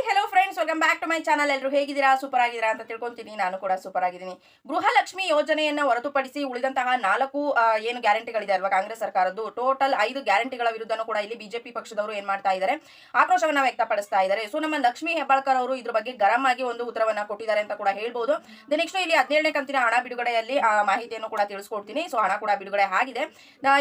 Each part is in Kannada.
Hello friends, welcome back to my channel. ಎಲ್ಲರೂ ಹೇಗಿದ್ದೀರಾ? ಸೂಪರ್ ಆಗಿದ್ದೀರಾ ಅಂತ ತಿಳ್ಕೊಂತೀನಿ. ನಾನು ಕೂಡ ಸೂಪರ್ ಆಗಿದ್ದೀನಿ. ಗೃಹಲಕ್ಷ್ಮಿ ಯೋಜನೆಯನ್ನು ಹೊರತುಪಡಿಸಿ ಉಳಿದಂತಹ 4 ಏನು ಗ್ಯಾರಂಟಿಗಳಿದೆ ಅಲ್ವಾ ಕಾಂಗ್ರೆಸ್ ಸರ್ಕಾರದ್ದು, ಟೋಟಲ್ 5 ಗ್ಯಾರಂಟಿಗಳ ವಿರುದ್ಧನೂ ಕೂಡ ಇಲ್ಲಿ ಬಿಜೆಪಿ ಪಕ್ಷದವರು ಏನ್ ಮಾಡ್ತಾ ಇದ್ದಾರೆ, ಆಕ್ರೋಶವನ್ನ ವ್ಯಕ್ತಪಡಿಸ್ತಾ ಇದ್ದಾರೆ. ಸೊ ನಮ್ಮ ಲಕ್ಷ್ಮಿ ಹೆಬ್ಬಾಳ್ಕರ್ ಅವರು ಇದ್ರ ಬಗ್ಗೆ ಗರಂ ಆಗಿ ಒಂದು ಉತ್ತರವನ್ನ ಕೊಟ್ಟಿದ್ದಾರೆ ಅಂತ ಕೂಡ ಹೇಳ್ಬೋದು. ನೆಕ್ಸ್ಟ್ ಇಲ್ಲಿ 17ನೇ ಕಂತಿನ ಹಣ ಬಿಡುಗಡೆಯಲ್ಲಿ ಮಾಹಿತಿಯನ್ನು ಕೂಡ ತಿಳಿಸ್ಕೊಡ್ತೀನಿ. ಸೊ ಹಣ ಕೂಡ ಬಿಡುಗಡೆ ಆಗಿದೆ.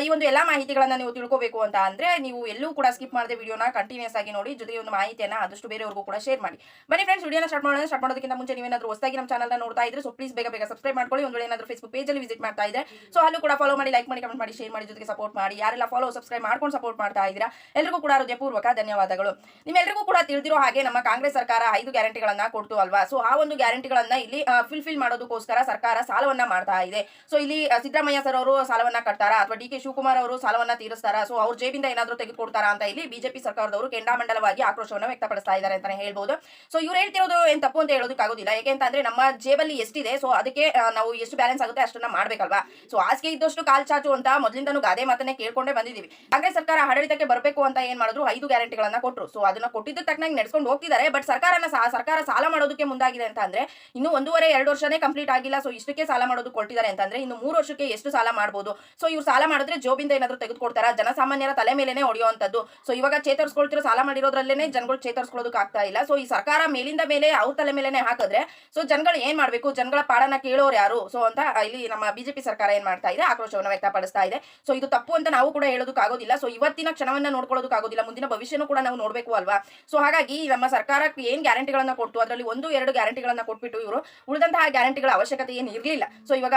ಈ ಒಂದು ಎಲ್ಲಾ ಮಾಹಿತಿಗಳನ್ನ ನೀವು ತಿಳ್ಕೋಬೇಕು ಅಂತ ಅಂದ್ರೆ ನೀವು ಎಲ್ಲೂ ಕೂಡ ಸ್ಕಿಪ್ ಮಾಡದೆ ವಿಡಿಯೋನ ಕಂಟಿನ್ಯೂಸ್ ಆಗಿ ನೋಡಿ, ಜೊತೆಗೆ ಒಂದು ಮಾಹಿತಿಯನ್ನ ಆದಷ್ಟು ಬೇರೆಯವರಿಗೂ ಕೂಡ ಶೇರ್ ಮಾಡಿ. ಬನ್ನಿ ಫ್ರೆಂಡ್ಸ್, ವಿಡಿಯೋನ ಸ್ಟಾರ್ಟ್ ಮಾಡೋದಕ್ಕಿಂತ ಮುಂಚೆ ನೀವೇನಾದ್ರೂ ಹೊಸದಾಗಿ ನಮ್ಮ ಚಾನಲ್ ನೋಡ್ತಾ ಇದ್ರೆ ಸೊ ಪ್ಲೀಸ್ ಬೇಗ ಸಬ್ಸ್ಕ್ರೈಬ್ ಮಾಡ್ಕೊಳ್ಳಿ. ಒಂದು ವೇಳೆ ಏನಾದ್ರೂ ಫೇಸ್ಬುಕ್ ಪೇಜ್ ಅಲ್ಲಿ ವಿಸಿಟ್ ಮಾಡ್ತಾ ಇದ್ರೆ ಸೊ ಅಲ್ಲೂ ಕೂಡ ಫಾಲೋ ಮಾಡಿ, ಲೈಕ್ ಮಾಡಿ, ಕಮೆಂಟ್ ಮಾಡಿ, ಶೇರ್ ಮಾಡಿ, ಜೊತೆಗೆ ಸಪೋರ್ಟ್ ಮಾಡಿ. ಯಾರೆಲ್ಲ ಫಾಲೋ ಸಬ್ಸ್ಕ್ರೈಬ್ ಮಾಡ್ಕೊಂಡು ಸಪೋರ್ಟ್ ಮಾಡ್ತಾ ಇದ್ದೀರಾ ಎಲ್ಲರಿಗೂ ಕೂಡ ಹೃದಯಪೂರ್ವಕ ಧನ್ಯವಾದಗಳು. ನಿಮ್ಮೆಲ್ಲರಿಗೂ ಕೂಡ ತಿಳಿದಿರೋ ಹಾಗೆ ನಮ್ಮ ಕಾಂಗ್ರೆಸ್ ಸರ್ಕಾರ 5 ಗ್ಯಾರಂಟಿಗಳನ್ನ ಕೊಡ್ತು ಅಲ್ವಾ. ಸೊ ಆ ಒಂದು ಗ್ಯಾರಂಟಿಗಳನ್ನ ಇಲ್ಲಿ ಫಿಲ್ಫಿಲ್ ಮಾಡೋದಕ್ಕೋಸ್ಕರ ಸರ್ಕಾರ ಸಾಲವನ್ನ ಮಾಡ್ತಾ ಇದೆ. ಸೊ ಇಲ್ಲಿ ಸಿದ್ದರಾಮಯ್ಯ ಸರ್ ಅವರು ಸಾಲವನ್ನ ಕಟ್ತಾರಾ ಅಥವಾ ಡಿ ಕೆ ಶಿವಕುಮಾರ್ ಅವರು ಸಾಲವನ್ನ ತೀರಿಸ್ತಾರಾ, ಸೊ ಅವ್ರ ಜೇಬಿಂದ ಏನಾದ್ರೂ ತೆಗೆದುಕೊಡ್ತಾರಾ ಅಂತ ಇಲ್ಲಿ ಬಿಜೆಪಿ ಸರ್ಕಾರದವರು ಕೆಂಡಾಮಂಡಲವಾಗಿ ಆಕ್ರೋಶವನ್ನು ವ್ಯಕ್ತಪಡಿಸ್ತಾ ಇದ್ದಾರೆ ಅಂತಾನೆ ಹೇಳ್ಬೋದು. ಸೊ ಇವ್ರು ಹೇಳ್ತಿರೋದು ಏನ್ ತಪ್ಪು ಅಂತ ಹೇಳೋದಕ್ಕಾಗೋದಿಲ್ಲ. ಯಾಕೆಂತಂದ್ರೆ ನಮ್ಮ ಜೇಬಲ್ಲಿ ಎಷ್ಟಿದೆ ಸೊ ಅದಕ್ಕೆ ನಾವು ಎಷ್ಟು ಬ್ಯಾಲೆನ್ಸ್ ಆಗುತ್ತೆ ಅಷ್ಟನ್ನ ಮಾಡ್ಬೇಕಲ್ವಾ. ಸೊ ಹಾಸಿಗೆ ಇದ್ದಷ್ಟು ಕಾಲ್ ಚಾಚು ಅಂತ ಮೊದಲಿಂದನೂ ಗಾದೆ ಮಾತನ್ನೇ ಕೇಳ್ಕೊಂಡೇ ಬಂದಿದ್ದೀವಿ. ಕಾಂಗ್ರೆಸ್ ಸರ್ಕಾರ ಆಡಳಿತಕ್ಕೆ ಬರಬೇಕು ಅಂತ ಏನ್ ಮಾಡಿದ್ರು, 5 ಗ್ಯಾರಂಟಿಗಳನ್ನ ಕೊಟ್ಟರು. ಸೊ ಅದನ್ನ ಕೊಟ್ಟಿದ್ದ ತಕ್ಕನಾಗಿ ನಡೆಸ್ಕೊಂಡು ಹೋಗ್ತಿದ್ದಾರೆ. ಬಟ್ ಸರ್ಕಾರ ಸಾಲ ಮಾಡೋದಕ್ಕೆ ಮುಂದಾಗಿದೆ ಅಂತ ಅಂದ್ರೆ ಇನ್ನು 1.5-2 ವರ್ಷನೇ ಕಂಪ್ಲೀಟ್ ಆಗಿಲ್ಲ. ಸೊ ಇಷ್ಟಕ್ಕೆ ಸಾಲ ಮಾಡೋದು ಕೊಟ್ಟಿದ್ದಾರೆ ಅಂತಂದ್ರೆ ಇನ್ನು 3 ವರ್ಷಕ್ಕೆ ಎಷ್ಟು ಸಾಲ ಮಾಡಬಹುದು. ಸೊ ಇವ್ರು ಸಾಲ ಮಾಡಿದ್ರೆ ಜೋಬಿಂದ ಏನಾದ್ರು ತೆಗೆದುಕೊಡ್ತಾರ, ಜನಸಾಮಾನ್ಯರ ತಲೆ ಮೇಲೆನೆ ಹೊಡೆಯುವಂತದ್ದು. ಸೊ ಇವಾಗ ಚೇತರಿಸ್ಕೊಳ್ತಿರೋ ಸಾಲ ಮಾಡಿರೋದ್ರಲ್ಲೇನೆ ಜನಗಳು ಚೇತರಿಸ್ಕೊಳ್ಳೋದಕ್ಕೆ ಆಗ್ತಾ ಇಲ್ಲ. ಸೊ ಈ ಸರ್ಕಾರ ಮೇಲಿಂದ ಮೇಲೆ ಅವ್ರ ತಲೆ ಮೇಲೆನೆ ಹಾಕಿದ್ರೆ ಸೊ ಜನಗಳು ಏನ್ ಮಾಡ್ಬೇಕು, ಜನಗಳ ಪಾಡನ್ನ ಕೇಳೋರು ಯಾರು ಸೊ ಅಂತ ಇಲ್ಲಿ ನಮ್ಮ ಬಿಜೆಪಿ ಸರ್ಕಾರ ಏನ್ ಮಾಡ್ತಾ ಇದೆ, ಆಕ್ರೋಶವನ್ನು ವ್ಯಕ್ತಪಡಿಸ್ತಾ ಇದೆ. ಸೊ ಇದು ತಪ್ಪು ಅಂತ ನಾವು ಕೂಡ ಹೇಳೋದಕ್ಕಾಗೋದಿಲ್ಲ. ಸೊ ಇವತ್ತಿನ ಕ್ಷಣವನ್ನ ನೋಡ್ಕೊಳ್ಳೋದಕ್ಕಾಗೋದಿಲ್ಲ, ಮುಂದಿನ ಭವಿಷ್ಯನೂ ಕೂಡ ನಾವು ನೋಡ್ಬೇಕು ಅಲ್ವಾ. ಸೊ ಹಾಗಾಗಿ ನಮ್ಮ ಸರ್ಕಾರಕ್ಕೆ ಏನ್ ಗ್ಯಾರಂಟಿಗಳನ್ನ ಕೊಟ್ಟು ಅದರಲ್ಲಿ 1-2 ಗ್ಯಾರಂಟಿಗಳನ್ನ ಕೊಟ್ಬಿಟ್ಟು ಇವರು ಉಳಿದಂತಹ ಗ್ಯಾರಂಟಿಗಳ ಅವಶ್ಯಕತೆ ಏನು ಇರಲಿಲ್ಲ. ಸೊ ಇವಾಗ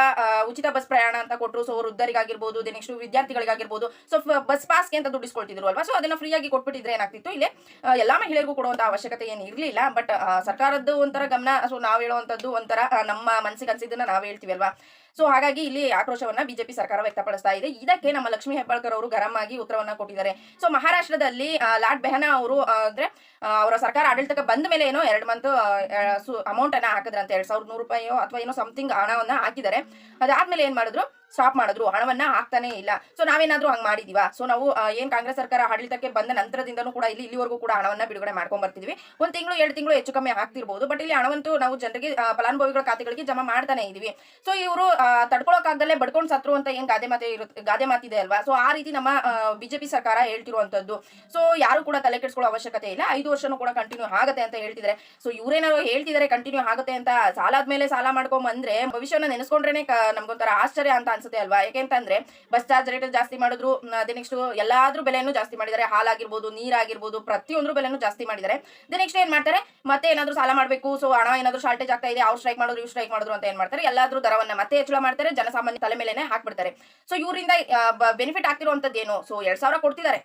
ಉಚಿತ ಬಸ್ ಪ್ರಯಾಣ ಅಂತ ಕೊಟ್ಟರು. ಸೊ ವೃದ್ಧರಿಗಾಗಿರ್ಬೋದು, ನೆಕ್ಸ್ಟ್ ವಿದ್ಯಾರ್ಥಿಗಳಿಗಾಗಿರ್ಬೋದು, ಸೊ ಬಸ್ ಪಾಸ್ಗೆ ಅಂತ ದುಡ್ಡಿಸ್ಕೊಳ್ತಿದ್ರು ಅಲ್ವಾ. ಸೊ ಅದನ್ನ ಫ್ರೀಯಾಗಿ ಕೊಟ್ಬಿಟ್ಟಿದ್ರೆ ಏನಾಗ್ತಿತ್ತು, ಇಲ್ಲಿ ಎಲ್ಲಾ ಮಹಿಳೆಯರಿಗೂ ಕೊಡುವಂತ ಅವಶ್ಯಕತೆ ಏನು ಇರಲಿಲ್ಲ. ಬಟ್ ಸರ್ಕಾರದ್ದು ಒಂಥರ ಗಮನ, ಸೊ ನಾವ್ ಹೇಳುವಂತದ್ದು ಒಂಥರ ನಮ್ಮ ಮನಸ್ಸಿಗೆ ಅನ್ಸಿದ್ದನ್ನ ನಾವ್ ಹೇಳ್ತೀವಿ ಅಲ್ವಾ. ಸೊ ಹಾಗಾಗಿ ಇಲ್ಲಿ ಆಕ್ರೋಶವನ್ನ ಬಿಜೆಪಿ ಸರ್ಕಾರ ವ್ಯಕ್ತಪಡಿಸ್ತಾ ಇದೆ. ಇದಕ್ಕೆ ನಮ್ಮ ಲಕ್ಷ್ಮಿ ಹೆಬ್ಬಾಳ್ಕರ್ ಅವರು ಗರಂ ಆಗಿ ಉತ್ತರವನ್ನ ಕೊಟ್ಟಿದ್ದಾರೆ. ಸೊ ಮಹಾರಾಷ್ಟ್ರದಲ್ಲಿ ಲಾಡ್ ಬೆಹನಾ ಅವರು ಅಂದ್ರೆ ಅವರ ಸರ್ಕಾರ ಆಡಳಿತಕ್ಕೆ ಬಂದ ಮೇಲೆ ಏನೋ 2 ಮಂತ್ ಅಮೌಂಟ್ ಅನ್ನ ಹಾಕಿದ್ರಂತೆ, 2100 ರೂಪಾಯಿಯೋ ಅಥವಾ ಏನೋ ಸಮಥಿಂಗ್ ಹಣವನ್ನ ಹಾಕಿದ್ದಾರೆ. ಅದಾದ್ಮೇಲೆ ಏನ್ ಮಾಡಿದ್ರು, ಸ್ಟಾಪ್ ಮಾಡಿದ್ರು, ಹಣವನ್ನ ಹಾಕ್ತಾನೆ ಇಲ್ಲ. ಸೊ ನಾವೇನಾದ್ರೂ ಹಂಗ್ ಮಾಡಿದೀವಾ? ಸೊ ನಾವು ಏನ್ ಕಾಂಗ್ರೆಸ್ ಸರ್ಕಾರ ಆಡಳಿತಕ್ಕೆ ಬಂದ ನಂತರದಿಂದನೂ ಕೂಡ ಇಲ್ಲಿವರೆಗೂ ಕೂಡ ಹಣವನ್ನ ಬಿಡುಗಡೆ ಮಾಡ್ಕೊಂಡ್ ಬರ್ತಿದ್ವಿ. 1 ತಿಂಗಳು 2 ತಿಂಗಳು ಹೆಚ್ಚು ಕಮ್ಮಿ ಆಗ್ತಿರ್ಬೋದು. ಬಟ್ ಇಲ್ಲಿ ಹಣವಂತೂ ನಾವು ಜನರಿಗೆ ಫಲಾನುಭವಿಗಳ ಖಾತೆಗಳಿಗೆ ಜಮಾ ಮಾಡ್ತಾನೆ ಇದೀವಿ. ಸೊ ಇವರು ತಡ್ಕೊಳಕ್ಕಾಗದಲ್ಲೇ ಬಡ್ಕೊಂಡು ಸತ್ರು ಅಂತ ಏನ್ ಗಾದೆ ಮಾತಿದೆ ಅಲ್ವಾ. ಸೊ ಆ ರೀತಿ ನಮ್ಮ ಬಿಜೆಪಿ ಸರ್ಕಾರ ಹೇಳ್ತಿರುವಂತದ್ದು. ಸೊ ಯಾರು ಕೂಡ ತಲೆ ಕೆಡಿಸ್ಕೊಳ್ಳೋ ಅವಶ್ಯಕತೆ ಇಲ್ಲ. 5 ವರ್ಷನೂ ಕೂಡ ಕಂಟಿನ್ಯೂ ಆಗತ್ತೆ ಅಂತ ಹೇಳ್ತಿದ್ದಾರೆ. ಸೊ ಇವ್ರೇನಾದ್ರು ಹೇಳ್ತಿದ್ದಾರೆ ಕಂಟಿನ್ಯೂ ಆಗುತ್ತೆ ಅಂತ, ಸಾಲಾದ್ಮೇಲೆ ಸಾಲ ಮಾಡ್ಕೊಂಡ್ ಬಂದ್ರೆ ಭವಿಷ್ಯನ ನೆನೆಸ್ಕೊಂಡ್ರೇನೆ ನಮ್ಗೊಂಥರ ಆಶ್ಚರ್ಯ ಅಂತ ಅನ್ಸುತ್ತೆ ಅಲ್ವಾ. ಯಾಕೆಂತಂದ್ರೆ ಬಸ್ ಚಾರ್ಜ್ ರೇಟ್ ಜಾಸ್ತಿ ಮಾಡಿದ್ರು, ನೆಕ್ಸ್ಟ್ ಎಲ್ಲಾದ್ರೂ ಬೆಲೆಯನ್ನು ಜಾಸ್ತಿ ಮಾಡಿದ್ದಾರೆ. ಹಾಲಾಗಿರ್ಬೋದು, ನೀರಾಗಿರ್ಬೋದು, ಪ್ರತಿಯೊಂದ್ರ ಬೆಲೆನೂ ಜಾಸ್ತಿ ಮಾಡಿದ್ದಾರೆ. ನೆಕ್ಸ್ಟ್ ಏನ್ ಮಾಡ್ತಾರೆ, ಮತ್ತೆ ಏನಾದ್ರು ಸಾಲ ಮಾಡ್ಬೇಕು, ಸೊ ಹಣ ಏನಾದ್ರು ಶಾರ್ಟೇಜ್ ಆಗ್ತಾ ಇದೆ, ಅವ್ರು ಸ್ಟ್ರೈಕ್ ಮಾಡಿದ್ರು, ಇವ್ರು ಸ್ಟ್ರೈಕ್ ಮಾಡಿದ್ರು ಅಂತ ಏನ್ ಮಾಡ್ತಾರೆ, ಎಲ್ಲಾದ್ರೂ ದರವನ್ನ ಮತ್ತೆ ಹೆಚ್ಚಳ ಮಾಡ್ತಾರೆ, ಜನಸಾಮಾನ್ಯ ತಲೆ ಮೇಲೆನೆ ಹಾಕ್ಬಿಡ್ತಾರೆ. ಸೊ ಇವರಿಂದ ಬೆನಿಫಿಟ್ ಆಗ್ತಿರುವಂತದ್ದೇನು, ಸೊ 2000 ಕೊಡ್ತಿದ್ದಾರೆ.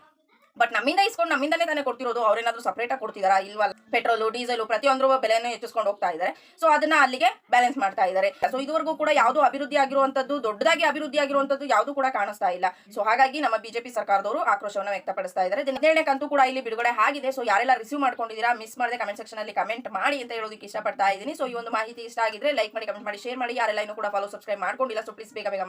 ಬಟ್ ನಮ್ಮಿಂದ ಇಸ್ಕೊಂಡು ನಮ್ಮಿಂದನೇ ತಾನೇ ಕೊಡ್ತಿರೋದು. ಅವ್ರೇನಾದ್ರೂ ಸಪರೇಟ್ ಆಗಿ ಕೊಡ್ತಿದಾರಾ? ಇಲ್ವಲ್ಲ. ಪೆಟ್ರೋಲು, ಡೀಸೆಲು ಪ್ರತಿಯೊಂದ್ರ ಬೆಲೆಯನ್ನು ಹೆಚ್ಚಿಸ್ಕೊಂಡು ಹೋಗ್ತಾ ಇದ್ದಾರೆ. ಸೊ ಅದನ್ನ ಅಲ್ಲಿಗೆ ಬ್ಯಾಲೆನ್ಸ್ ಮಾಡ್ತಾ ಇದ್ದಾರೆ. ಸೊ ಇದುವರೆಗೂ ಕೂಡ ಯಾವುದು ಅಭಿವೃದ್ಧಿ ಆಗಿರುವಂತದ್ದು, ದೊಡ್ಡದಾಗಿ ಅಭಿವೃದ್ಧಿ ಆಗಿರುವಂತದ್ದು ಯಾವುದು ಕೂಡ ಕಾಣಿಸ್ತಾ ಇಲ್ಲ. ಸೊ ಹಾಗಾಗಿ ನಮ್ಮ ಬಿಜೆಪಿ ಸರ್ಕಾರದವರು ಆಕ್ರೋಶವನ್ನು ವ್ಯಕ್ತಪಡಿಸ್ತಾ ಇದ್ದಾರೆ. 17ನೇ ಕಂತು ಕೂಡ ಇಲ್ಲಿ ಬಿಡುಗಡೆ ಆಗಿದೆ. ಸೊ ಯಾರೆಲ್ಲ ರಿಸೀವ್ ಮಾಡ್ಕೊಂಡಿದ್ದೀರಾ, ಮಿಸ್ ಮಾಡದೆ ಕಮೆಂಟ್ ಸೆಕ್ಷನ್ ಅಲ್ಲಿ ಕಮೆಂಟ್ ಮಾಡಿ ಅಂತ ಹೇಳೋದಕ್ಕೆ ಇಷ್ಟಪಡ್ತಾ ಇದ್ದೀನಿ. ಸೊ ಈ ಒಂದು ಮಾಹಿತಿ ಇಷ್ಟ ಆಗಿದ್ರೆ ಲೈಕ್ ಮಾಡಿ, ಕಮೆಂಟ್ ಮಾಡಿ, ಶೇರ್ ಮಾಡಿ. ಯಾರೆಲ್ಲ ಇನ್ನೂ ಕೂಡ ಫಾಲೋ ಸಬ್ಸ್ಕ್ರೈಬ್ ಮಾಡ್ಕೊಂಡಿಲ್ಲ ಸೊ ಪ್ಲೀಸ್ ಬೇಗ ಮಾಡಿ.